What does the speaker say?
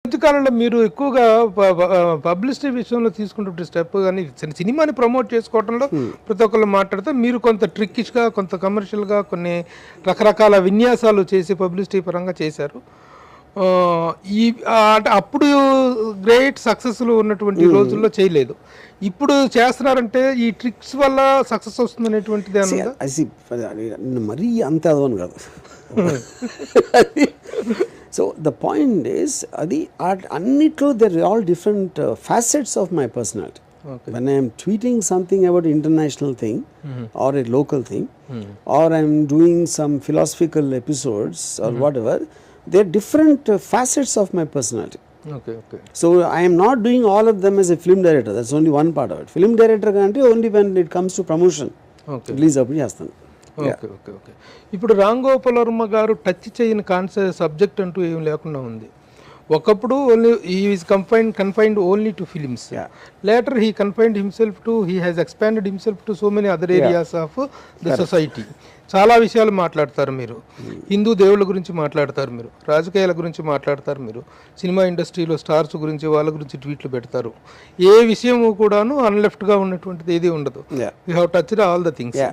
మధ్యకాలంలో మీరు ఎక్కువగా పబ్లిసిటీ విషయంలో తీసుకుంటే స్టెప్ కానీ సినిమాని ప్రమోట్ చేసుకోవడంలో ప్రతి ఒక్కళ్ళు మాట్లాడితే మీరు కొంత ట్రిక్కిష్గా కొంత కమర్షియల్గా కొన్ని రకరకాల విన్యాసాలు చేసి పబ్లిసిటీ పరంగా చేశారు. ఈ అంటే అప్పుడు గ్రేట్ సక్సెస్లు ఉన్నటువంటి రోజుల్లో చేయలేదు. ఇప్పుడు చేస్తున్నారంటే ఈ ట్రిక్స్ వల్ల సక్సెస్ వస్తుంది అనేటువంటిది అన్నది మరీ అంత అదవను కాదు. So the point is, annitlo there are all different facets of my personality. Okay. When I am tweeting something about international thing or a local thing, or I am doing some philosophical episodes or whatever, they are different facets of my personality. Okay, okay. So I am not doing all of them as a film director. That's only one part of it. Film director kanti only when it comes to promotion. Okay. Release appudu chestanu. Okay okay okay. ఇప్పుడు రామ్ గోపాల్ వర్మ గారు touch చేయని subject అంటూ ఏం లేకుండా ఉంది. ఒకప్పుడు only he is confined only to films. Later he confined himself to he has expanded himself to so many other areas of the society. చాలా విషయాలు మాట్లాడతారు మీరు. హిందూ దేవుళ్ళ గురించి మాట్లాడతారు మీరు, రాజకీయాల గురించి మాట్లాడతారు మీరు, సినిమా ఇండస్ట్రీలో స్టార్స్ గురించి వాళ్ళ గురించి ట్వీట్లు పెడతారు. ఏ విషయం కూడాను అన్లెఫ్ట్గా ఉన్నటువంటిది ఏది ఉండదు. You have touched all the things.